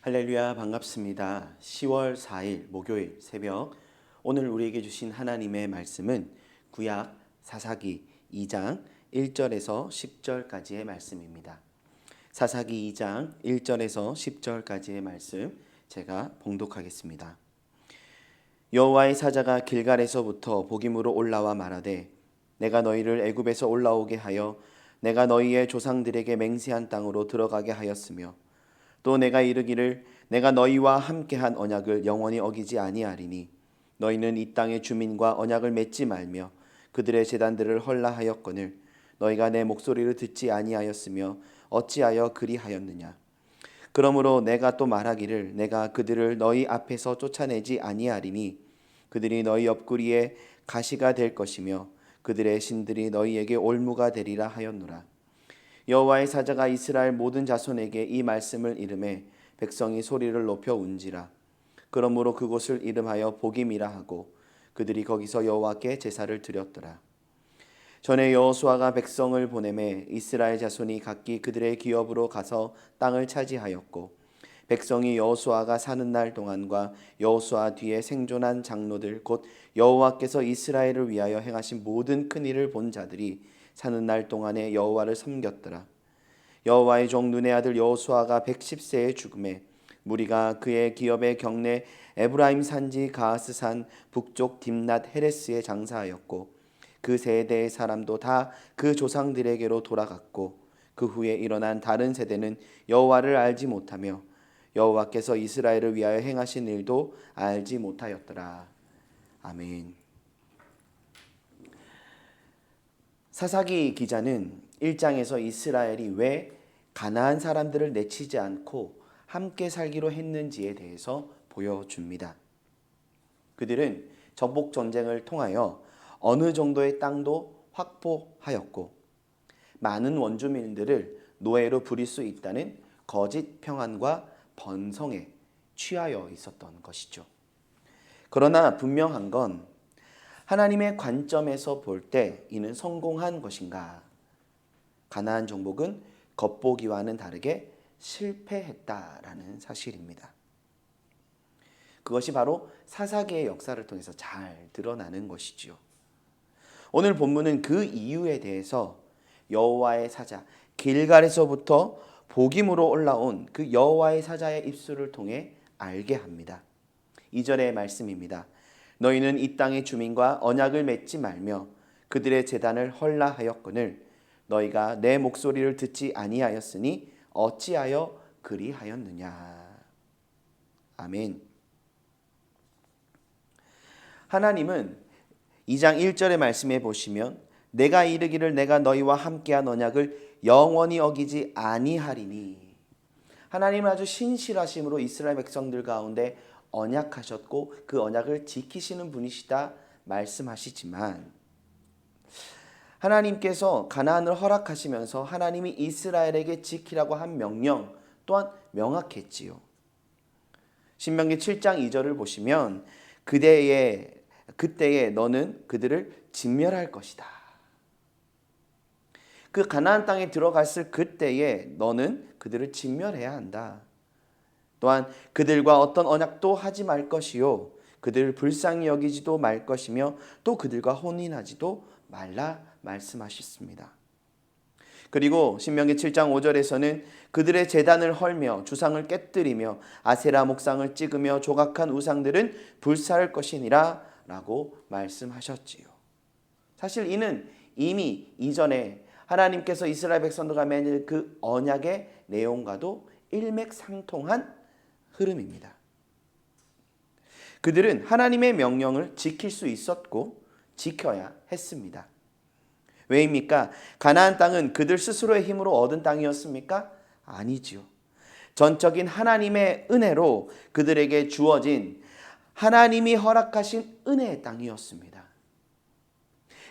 할렐루야, 반갑습니다. 10월 4일 목요일 새벽, 오늘 우리에게 주신 하나님의 말씀은 구약 사사기 2장 1절에서 10절까지의 말씀입니다. 사사기 2장 1절에서 10절까지의 말씀 제가 봉독하겠습니다. 여호와의 사자가 길갈에서부터 복임으로 올라와 말하되, 내가 너희를 애굽에서 올라오게 하여 내가 너희의 조상들에게 맹세한 땅으로 들어가게 하였으며, 또 내가 이르기를 내가 너희와 함께한 언약을 영원히 어기지 아니하리니 너희는 이 땅의 주민과 언약을 맺지 말며 그들의 제단들을 헐라하였거늘 너희가 내 목소리를 듣지 아니하였으며 어찌하여 그리하였느냐. 그러므로 내가 또 말하기를 내가 그들을 너희 앞에서 쫓아내지 아니하리니 그들이 너희 옆구리에 가시가 될 것이며 그들의 신들이 너희에게 올무가 되리라 하였노라. 여호와의 사자가 이스라엘 모든 자손에게 이 말씀을 이르매 백성이 소리를 높여 운지라. 그러므로 그곳을 이름하여 복임이라 하고 그들이 거기서 여호와께 제사를 드렸더라. 전에 여호수아가 백성을 보내매 이스라엘 자손이 각기 그들의 기업으로 가서 땅을 차지하였고, 백성이 여호수아가 사는 날 동안과 여호수아 뒤에 생존한 장로들 곧 여호와께서 이스라엘을 위하여 행하신 모든 큰 일을 본 자들이 사는 날 동안에 여호와를 섬겼더라. 여호와의 종 눈의 아들 여호수아가 110세에 죽음에 무리가 그의 기업의 경내 에브라임 산지 가하스산 북쪽 딥낫 헤레스에 장사하였고, 그 세대의 사람도 다 그 조상들에게로 돌아갔고, 그 후에 일어난 다른 세대는 여호와를 알지 못하며 여호와께서 이스라엘을 위하여 행하신 일도 알지 못하였더라. 아멘. 사사기 기자는 1장에서 이스라엘이 왜 가나안 사람들을 내치지 않고 함께 살기로 했는지에 대해서 보여줍니다. 그들은 정복 전쟁을 통하여 어느 정도의 땅도 확보하였고, 많은 원주민들을 노예로 부릴 수 있다는 거짓 평안과 번성에 취하여 있었던 것이죠. 그러나 분명한 건 하나님의 관점에서 볼 때 이는 성공한 것인가? 가나안 정복은 겉보기와는 다르게 실패했다라는 사실입니다. 그것이 바로 사사기의 역사를 통해서 잘 드러나는 것이지요. 오늘 본문은 그 이유에 대해서 여호와의 사자 길갈에서부터 복임으로 올라온 그 여호와의 사자의 입술을 통해 알게 합니다. 2절의 말씀입니다. 너희는 이 땅의 주민과 언약을 맺지 말며 그들의 제단을 헐라하였거늘 너희가 내 목소리를 듣지 아니하였으니 어찌하여 그리하였느냐. 아멘. 하나님은 2장 1절의 말씀에 보시면 내가 이르기를 내가 너희와 함께한 언약을 영원히 어기지 아니하리니, 하나님은 아주 신실하심으로 이스라엘 백성들 가운데 언약하셨고 그 언약을 지키시는 분이시다 말씀하시지만, 하나님께서 가나안을 허락하시면서 하나님이 이스라엘에게 지키라고 한 명령 또한 명확했지요. 신명기 7장 2절을 보시면 그때에 너는 그들을 진멸할 것이다. 그 가나안 땅에 들어갔을 그때에 너는 그들을 진멸해야 한다. 또한 그들과 어떤 언약도 하지 말 것이요 그들을 불쌍히 여기지도 말 것이며 또 그들과 혼인하지도 말라 말씀하셨습니다. 그리고 신명기 7장 5절에서는 그들의 제단을 헐며 주상을 깨뜨리며 아세라 목상을 찍으며 조각한 우상들은 불사할 것이니라 라고 말씀하셨지요. 사실 이는 이미 이전에 하나님께서 이스라엘 백성들과 맺은 그 언약의 내용과도 일맥상통한 흐름입니다. 그들은 하나님의 명령을 지킬 수 있었고 지켜야 했습니다. 왜입니까? 가나안 땅은 그들 스스로의 힘으로 얻은 땅이었습니까? 아니지요. 전적인 하나님의 은혜로 그들에게 주어진 하나님이 허락하신 은혜의 땅이었습니다.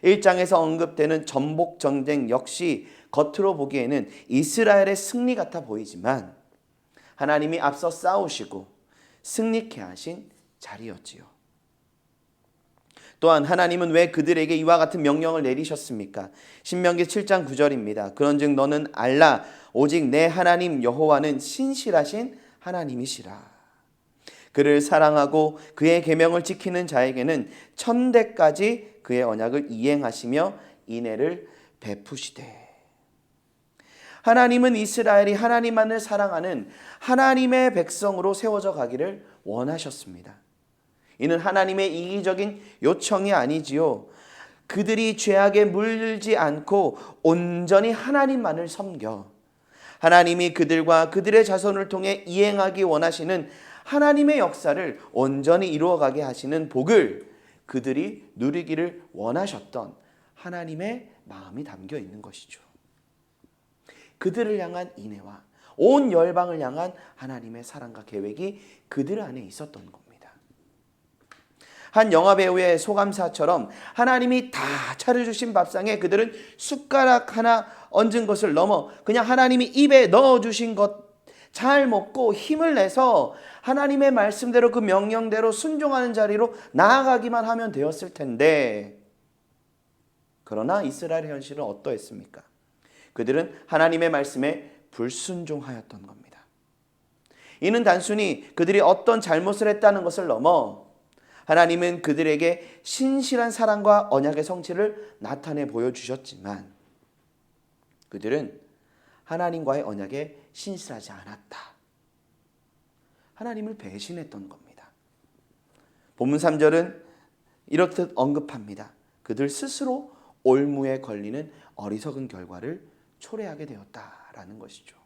1장에서 언급되는 전복 전쟁 역시 겉으로 보기에는 이스라엘의 승리 같아 보이지만 하나님이 앞서 싸우시고 승리케 하신 자리였지요. 또한 하나님은 왜 그들에게 이와 같은 명령을 내리셨습니까? 신명기 7장 9절입니다. 그런즉 너는 알라 오직 내 하나님 여호와는 신실하신 하나님이시라. 그를 사랑하고 그의 계명을 지키는 자에게는 천대까지 그의 언약을 이행하시며 인애를 베푸시되. 하나님은 이스라엘이 하나님만을 사랑하는 하나님의 백성으로 세워져 가기를 원하셨습니다. 이는 하나님의 이기적인 요청이 아니지요. 그들이 죄악에 물들지 않고 온전히 하나님만을 섬겨 하나님이 그들과 그들의 자손을 통해 이행하기 원하시는 하나님의 역사를 온전히 이루어가게 하시는 복을 그들이 누리기를 원하셨던 하나님의 마음이 담겨 있는 것이죠. 그들을 향한 인애와 온 열방을 향한 하나님의 사랑과 계획이 그들 안에 있었던 겁니다. 한 영화배우의 소감사처럼 하나님이 다 차려주신 밥상에 그들은 숟가락 하나 얹은 것을 넘어 그냥 하나님이 입에 넣어주신 것 잘 먹고 힘을 내서 하나님의 말씀대로 그 명령대로 순종하는 자리로 나아가기만 하면 되었을 텐데, 그러나 이스라엘의 현실은 어떠했습니까? 그들은 하나님의 말씀에 불순종하였던 겁니다. 이는 단순히 그들이 어떤 잘못을 했다는 것을 넘어 하나님은 그들에게 신실한 사랑과 언약의 성취를 나타내 보여주셨지만 그들은 하나님과의 언약에 신실하지 않았다. 하나님을 배신했던 겁니다. 본문 3절은 이렇듯 언급합니다. 그들 스스로 올무에 걸리는 어리석은 결과를 초래하게 되었다라는 것이죠.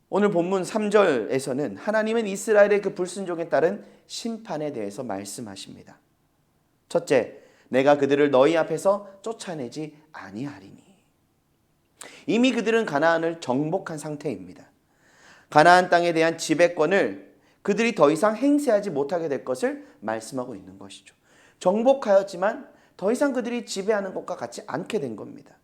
오늘 본문 3절에서는 하나님은 이스라엘의 그 불순종에 따른 심판에 대해서 말씀하십니다. 첫째, 내가 그들을 너희 앞에서 쫓아내지 아니하리니. 이미 그들은 가나안을 정복한 상태입니다. 가나안 땅에 대한 지배권을 그들이 더 이상 행세하지 못하게 될 것을 말씀하고 있는 것이죠. 정복하였지만 더 이상 그들이 지배하는 것과 같지 않게 된 겁니다.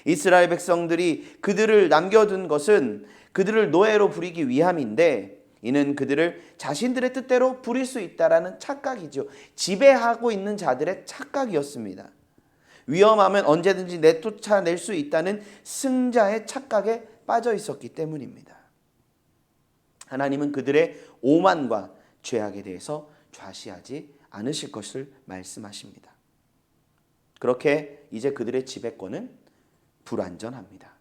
이스라엘 백성들이 그들을 남겨둔 것은 그들을 노예로 부리기 위함인데, 이는 그들을 자신들의 뜻대로 부릴 수 있다라는 착각이죠. 지배하고 있는 자들의 착각이었습니다. 위험하면 언제든지 내쫓아낼 수 있다는 승자의 착각에 빠져 있었기 때문입니다. 하나님은 그들의 오만과 죄악에 대해서 좌시하지 않으실 것을 말씀하십니다. 그렇게 이제 그들의 지배권은 불완전합니다.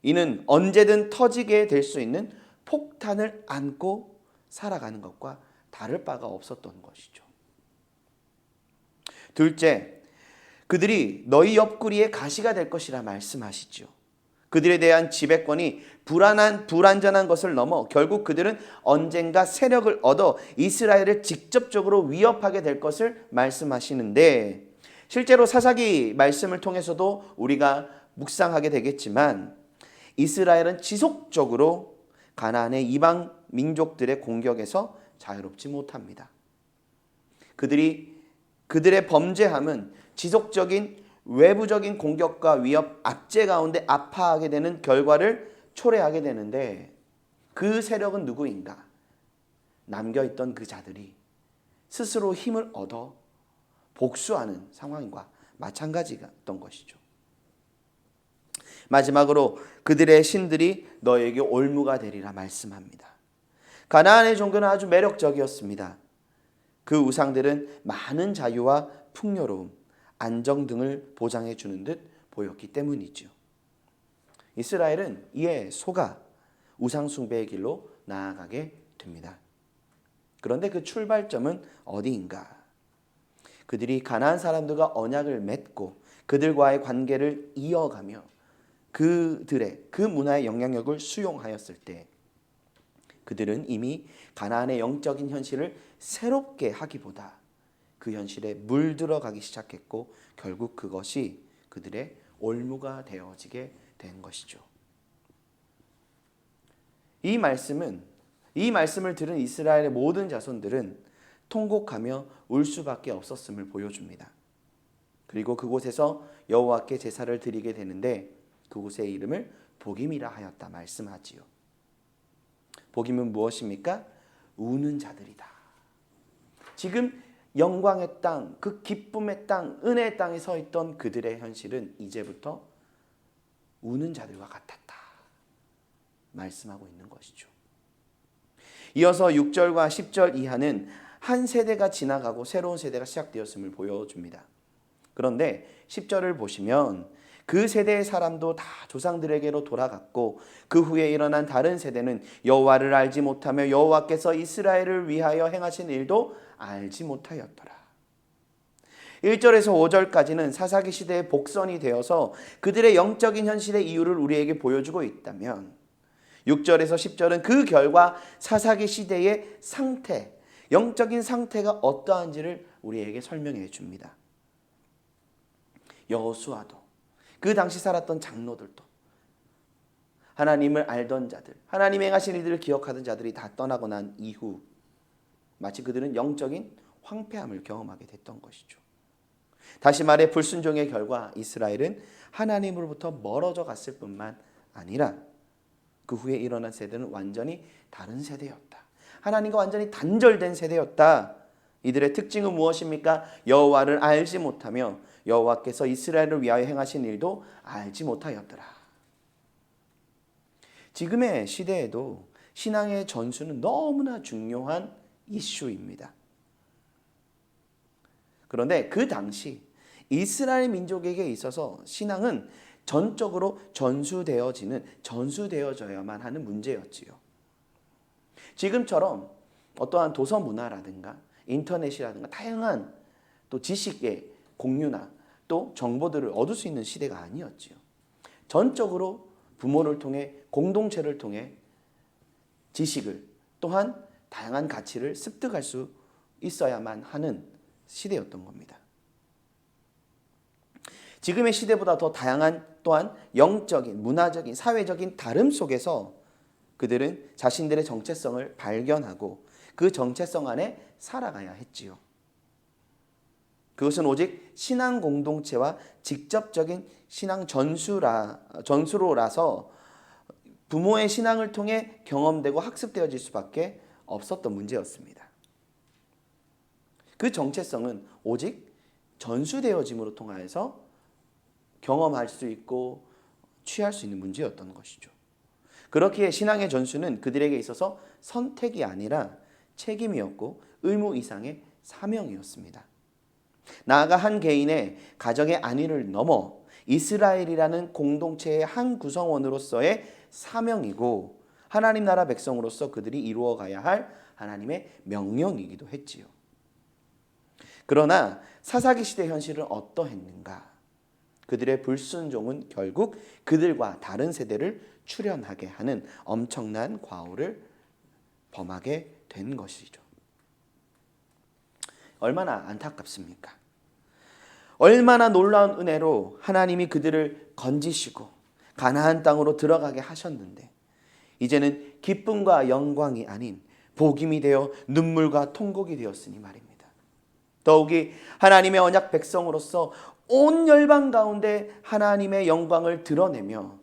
이는 언제든 터지게 될 수 있는 폭탄을 안고 살아가는 것과 다를 바가 없었던 것이죠. 둘째, 그들이 너희 옆구리에 가시가 될 것이라 말씀하시죠. 그들에 대한 지배권이 불완전한 것을 넘어 결국 그들은 언젠가 세력을 얻어 이스라엘을 직접적으로 위협하게 될 것을 말씀하시는데, 실제로 사사기 말씀을 통해서도 우리가 묵상하게 되겠지만 이스라엘은 지속적으로 가나안의 이방 민족들의 공격에서 자유롭지 못합니다. 그들의 범죄함은 지속적인 외부적인 공격과 위협, 압제 가운데 아파하게 되는 결과를 초래하게 되는데, 그 세력은 누구인가? 남겨있던 그 자들이 스스로 힘을 얻어 복수하는 상황과 마찬가지였던 것이죠. 마지막으로 그들의 신들이 너에게 올무가 되리라 말씀합니다. 가나안의 종교는 아주 매력적이었습니다. 그 우상들은 많은 자유와 풍요로움, 안정 등을 보장해 주는 듯 보였기 때문이죠. 이스라엘은 이에 속아 우상 숭배의 길로 나아가게 됩니다. 그런데 그 출발점은 어디인가? 그들이 가나안 사람들과 언약을 맺고 그들과의 관계를 이어가며 그들의 그 문화의 영향력을 수용하였을 때 그들은 이미 가나안의 영적인 현실을 새롭게 하기보다 그 현실에 물들어가기 시작했고, 결국 그것이 그들의 올무가 되어지게 된 것이죠. 이 말씀을 들은 이스라엘의 모든 자손들은 통곡하며 울 수밖에 없었음을 보여줍니다. 그리고 그곳에서 여호와께 제사를 드리게 되는데 그곳의 이름을 복임이라 하였다 말씀하지요. 복임은 무엇입니까? 우는 자들이다. 지금 영광의 땅, 그 기쁨의 땅, 은혜의 땅에 서 있던 그들의 현실은 이제부터 우는 자들과 같았다. 말씀하고 있는 것이죠. 이어서 6절과 10절 이하는 한 세대가 지나가고 새로운 세대가 시작되었음을 보여줍니다. 그런데 10절을 보시면 그 세대의 사람도 다 조상들에게로 돌아갔고 그 후에 일어난 다른 세대는 여호와를 알지 못하며 여호와께서 이스라엘을 위하여 행하신 일도 알지 못하였더라. 1절에서 5절까지는 사사기 시대의 복선이 되어서 그들의 영적인 현실의 이유를 우리에게 보여주고 있다면 6절에서 10절은 그 결과 사사기 시대의 상태, 영적인 상태가 어떠한지를 우리에게 설명해 줍니다. 여호수아도 그 당시 살았던 장로들도 하나님을 알던 자들, 하나님의 행하신 일들을 기억하던 자들이 다 떠나고 난 이후 마치 그들은 영적인 황폐함을 경험하게 됐던 것이죠. 다시 말해 불순종의 결과 이스라엘은 하나님으로부터 멀어져 갔을 뿐만 아니라 그 후에 일어난 세대는 완전히 다른 세대였다. 하나님과 완전히 단절된 세대였다. 이들의 특징은 무엇입니까? 여호와를 알지 못하며 여호와께서 이스라엘을 위하여 행하신 일도 알지 못하였더라. 지금의 시대에도 신앙의 전수는 너무나 중요한 이슈입니다. 그런데 그 당시 이스라엘 민족에게 있어서 신앙은 전적으로 전수되어져야만 하는 문제였지요. 지금처럼 어떠한 도서 문화라든가 인터넷이라든가 다양한 또 지식의 공유나 또 정보들을 얻을 수 있는 시대가 아니었지요. 전적으로 부모를 통해 공동체를 통해 지식을 또한 다양한 가치를 습득할 수 있어야만 하는 시대였던 겁니다. 지금의 시대보다 더 다양한 또한 영적인, 문화적인, 사회적인 다름 속에서 그들은 자신들의 정체성을 발견하고 그 정체성 안에 살아가야 했지요. 그것은 오직 신앙 공동체와 직접적인 신앙 전수로라서 부모의 신앙을 통해 경험되고 학습되어질 수밖에 없었던 문제였습니다. 그 정체성은 오직 전수되어짐으로 통하여서 경험할 수 있고 취할 수 있는 문제였던 것이죠. 그렇기에 신앙의 전수는 그들에게 있어서 선택이 아니라 책임이었고 의무 이상의 사명이었습니다. 나아가 한 개인의 가정의 안위를 넘어 이스라엘이라는 공동체의 한 구성원으로서의 사명이고 하나님 나라 백성으로서 그들이 이루어가야 할 하나님의 명령이기도 했지요. 그러나 사사기 시대 현실은 어떠했는가? 그들의 불순종은 결국 그들과 다른 세대를 출현하게 하는 엄청난 과오를 범하게 된 것이죠. 얼마나 안타깝습니까? 얼마나 놀라운 은혜로 하나님이 그들을 건지시고 가나안 땅으로 들어가게 하셨는데 이제는 기쁨과 영광이 아닌 복임이 되어 눈물과 통곡이 되었으니 말입니다. 더욱이 하나님의 언약 백성으로서 온 열방 가운데 하나님의 영광을 드러내며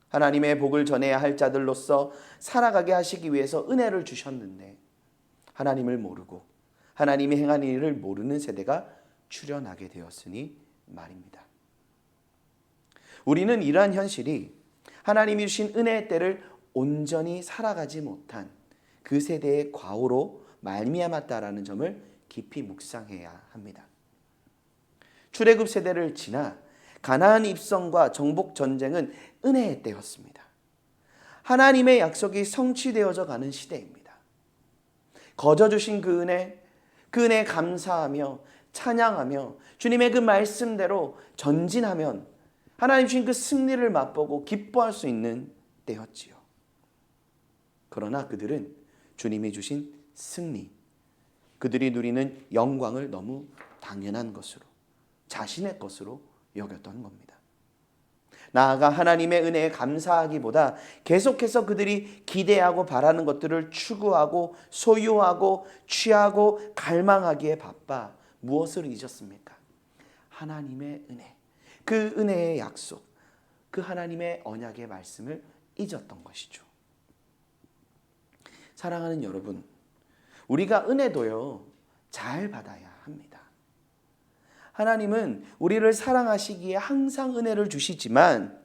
하나님의 복을 전해야 할 자들로서 살아가게 하시기 위해서 은혜를 주셨는데 하나님을 모르고 하나님이 행한 일을 모르는 세대가 출현하게 되었으니 말입니다. 우리는 이러한 현실이 하나님이 주신 은혜의 때를 온전히 살아가지 못한 그 세대의 과오로 말미암았다라는 점을 깊이 묵상해야 합니다. 출애굽 세대를 지나 가나안 입성과 정복 전쟁은 은혜의 때였습니다. 하나님의 약속이 성취되어져 가는 시대입니다. 거저 주신 그 은혜에 감사하며 찬양하며 주님의 그 말씀대로 전진하면 하나님 주신 그 승리를 맛보고 기뻐할 수 있는 때였지요. 그러나 그들은 주님이 주신 승리, 그들이 누리는 영광을 너무 당연한 것으로 자신의 것으로 여겼던 겁니다. 나아가 하나님의 은혜에 감사하기보다 계속해서 그들이 기대하고 바라는 것들을 추구하고 소유하고 취하고 갈망하기에 바빠 무엇을 잊었습니까? 하나님의 은혜, 그 은혜의 약속, 그 하나님의 언약의 말씀을 잊었던 것이죠. 사랑하는 여러분, 우리가 은혜도요 잘 받아야 합니다. 하나님은 우리를 사랑하시기에 항상 은혜를 주시지만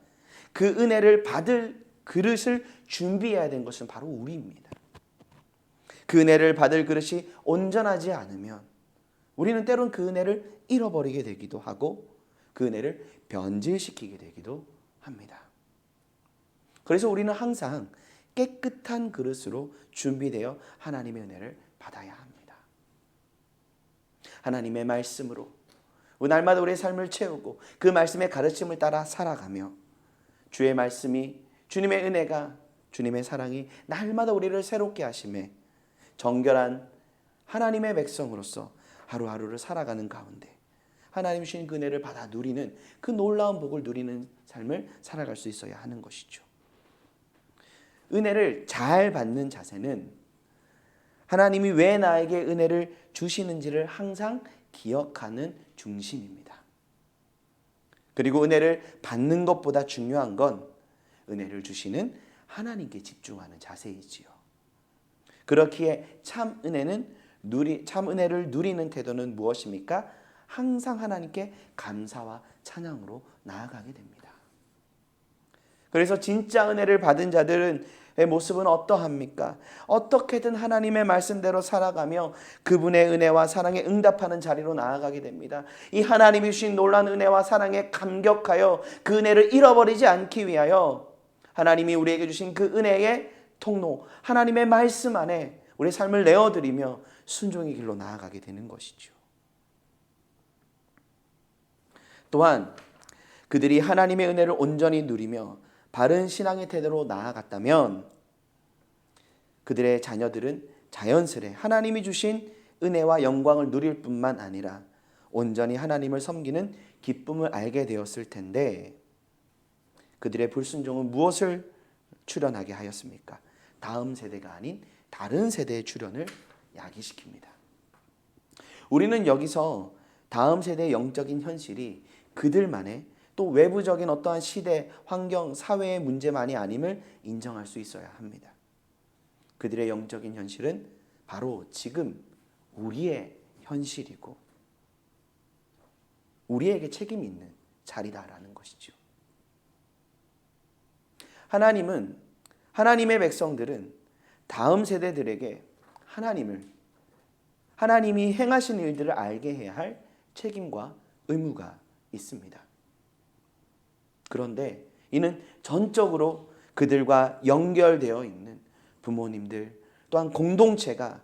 그 은혜를 받을 그릇을 준비해야 되는 것은 바로 우리입니다. 그 은혜를 받을 그릇이 온전하지 않으면 우리는 때론 그 은혜를 잃어버리게 되기도 하고 그 은혜를 변질시키게 되기도 합니다. 그래서 우리는 항상 깨끗한 그릇으로 준비되어 하나님의 은혜를 받아야 합니다. 하나님의 말씀으로 날마다 우리의 삶을 채우고 그 말씀의 가르침을 따라 살아가며 주의 말씀이, 주님의 은혜가, 주님의 사랑이 날마다 우리를 새롭게 하심에 정결한 하나님의 백성으로서 하루하루를 살아가는 가운데 하나님 주신 그 은혜를 받아 누리는 그 놀라운 복을 누리는 삶을 살아갈 수 있어야 하는 것이죠. 은혜를 잘 받는 자세는 하나님이 왜 나에게 은혜를 주시는지를 항상 기억하는 중심입니다. 그리고 은혜를 받는 것보다 중요한 건 은혜를 주시는 하나님께 집중하는 자세이지요. 그렇기에 참 은혜를 누리는 태도는 무엇입니까? 항상 하나님께 감사와 찬양으로 나아가게 됩니다. 그래서 진짜 은혜를 받은 자들의 모습은 어떠합니까? 어떻게든 하나님의 말씀대로 살아가며 그분의 은혜와 사랑에 응답하는 자리로 나아가게 됩니다. 이 하나님이 주신 놀라운 은혜와 사랑에 감격하여 그 은혜를 잃어버리지 않기 위하여 하나님이 우리에게 주신 그 은혜의 통로, 하나님의 말씀 안에 우리의 삶을 내어드리며 순종의 길로 나아가게 되는 것이죠. 또한 그들이 하나님의 은혜를 온전히 누리며 바른 신앙의 태도로 나아갔다면 그들의 자녀들은 자연스레 하나님이 주신 은혜와 영광을 누릴 뿐만 아니라 온전히 하나님을 섬기는 기쁨을 알게 되었을 텐데 그들의 불순종은 무엇을 출현하게 하였습니까? 다음 세대가 아닌 다른 세대의 출현을 야기시킵니다. 우리는 여기서 다음 세대의 영적인 현실이 그들만의 또 외부적인 어떠한 시대, 환경, 사회의 문제만이 아님을 인정할 수 있어야 합니다. 그들의 영적인 현실은 바로 지금 우리의 현실이고 우리에게 책임이 있는 자리다라는 것이죠. 하나님의 백성들은 다음 세대들에게 하나님이 행하신 일들을 알게 해야 할 책임과 의무가 있습니다. 그런데 이는 전적으로 그들과 연결되어 있는 부모님들 또한 공동체가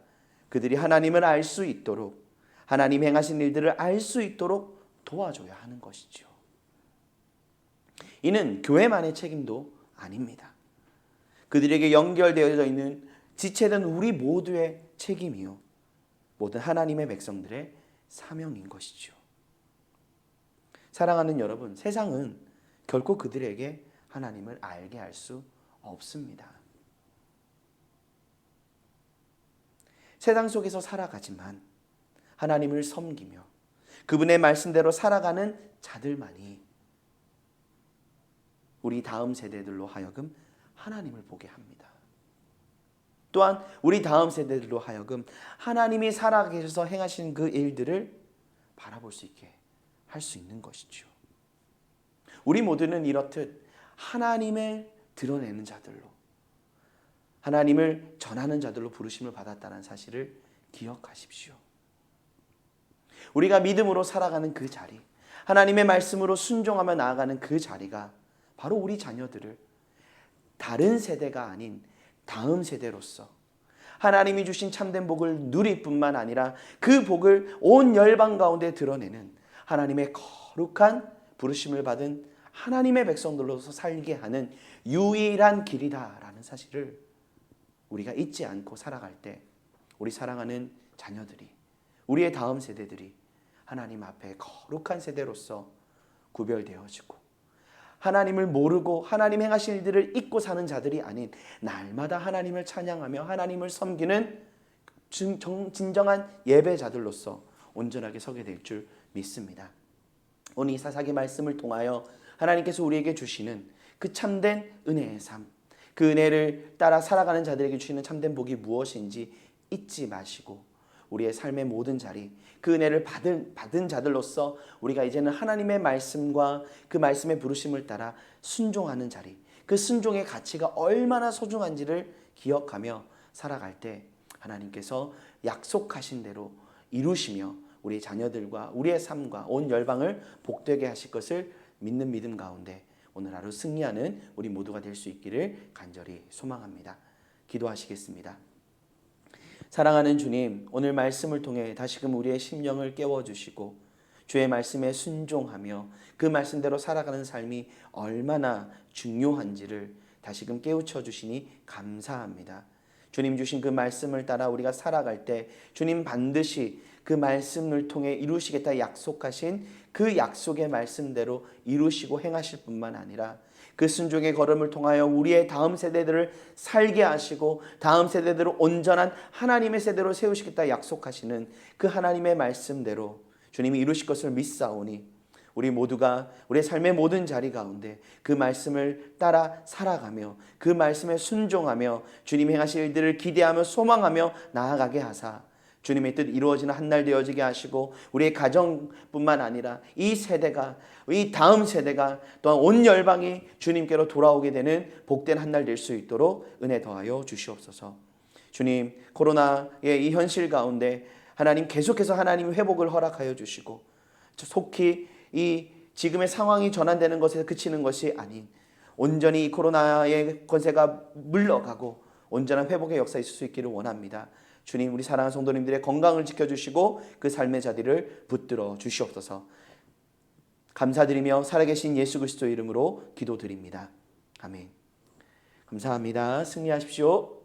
그들이 하나님을 알 수 있도록 하나님 행하신 일들을 알 수 있도록 도와줘야 하는 것이죠. 이는 교회만의 책임도 아닙니다. 그들에게 연결되어져 있는 지체된 우리 모두의 책임이요 모든 하나님의 백성들의 사명인 것이죠. 사랑하는 여러분, 세상은 결코 그들에게 하나님을 알게 할 수 없습니다. 세상 속에서 살아가지만 하나님을 섬기며 그분의 말씀대로 살아가는 자들만이 우리 다음 세대들로 하여금 하나님을 보게 합니다. 또한 우리 다음 세대들로 하여금 하나님이 살아계셔서 행하신 그 일들을 바라볼 수 있게 할 수 있는 것이죠. 우리 모두는 이렇듯 하나님을 드러내는 자들로 하나님을 전하는 자들로 부르심을 받았다는 사실을 기억하십시오. 우리가 믿음으로 살아가는 그 자리, 하나님의 말씀으로 순종하며 나아가는 그 자리가 바로 우리 자녀들을 다른 세대가 아닌 다음 세대로서 하나님이 주신 참된 복을 누릴 뿐만 아니라 그 복을 온 열방 가운데 드러내는 하나님의 거룩한 부르심을 받은 하나님의 백성들로서 살게 하는 유일한 길이다라는 사실을 우리가 잊지 않고 살아갈 때 우리 사랑하는 자녀들이, 우리의 다음 세대들이 하나님 앞에 거룩한 세대로서 구별되어지고 하나님을 모르고 하나님 행하신 일들을 잊고 사는 자들이 아닌 날마다 하나님을 찬양하며 하나님을 섬기는 진정한 예배자들로서 온전하게 서게 될 줄 믿습니다. 오늘 이 사사기 말씀을 통하여 하나님께서 우리에게 주시는 그 참된 은혜의 삶, 그 은혜를 따라 살아가는 자들에게 주시는 참된 복이 무엇인지 잊지 마시고 우리의 삶의 모든 자리, 그 은혜를 받은 자들로서 우리가 이제는 하나님의 말씀과 그 말씀의 부르심을 따라 순종하는 자리, 그 순종의 가치가 얼마나 소중한지를 기억하며 살아갈 때 하나님께서 약속하신 대로 이루시며 우리 자녀들과 우리의 삶과 온 열방을 복되게 하실 것을 믿는 믿음 가운데 오늘 하루 승리하는 우리 모두가 될 수 있기를 간절히 소망합니다. 기도하시겠습니다. 사랑하는 주님, 오늘 말씀을 통해 다시금 우리의 심령을 깨워주시고 주의 말씀에 순종하며 그 말씀대로 살아가는 삶이 얼마나 중요한지를 다시금 깨우쳐 주시니 감사합니다. 주님 주신 그 말씀을 따라 우리가 살아갈 때 주님 반드시 그 말씀을 통해 이루시겠다 약속하신 그 약속의 말씀대로 이루시고 행하실 뿐만 아니라 그 순종의 걸음을 통하여 우리의 다음 세대들을 살게 하시고 다음 세대들을 온전한 하나님의 세대로 세우시겠다 약속하시는 그 하나님의 말씀대로 주님이 이루실 것을 믿사오니 우리 모두가 우리의 삶의 모든 자리 가운데 그 말씀을 따라 살아가며 그 말씀에 순종하며 주님이 행하실 일들을 기대하며 소망하며 나아가게 하사 주님의 뜻 이루어지는 한 날 되어지게 하시고 우리의 가정뿐만 아니라 이 세대가 이 다음 세대가 또한 온 열방이 주님께로 돌아오게 되는 복된 한 날 될 수 있도록 은혜 더하여 주시옵소서. 주님, 코로나의 이 현실 가운데 하나님 계속해서 하나님 회복을 허락하여 주시고 속히 이 지금의 상황이 전환되는 것에서 그치는 것이 아닌 온전히 이 코로나의 권세가 물러가고 온전한 회복의 역사 있을 수 있기를 원합니다. 주님, 우리 사랑하는 성도님들의 건강을 지켜주시고 그 삶의 자리를 붙들어 주시옵소서. 감사드리며 살아계신 예수 그리스도 이름으로 기도드립니다. 아멘. 감사합니다. 승리하십시오.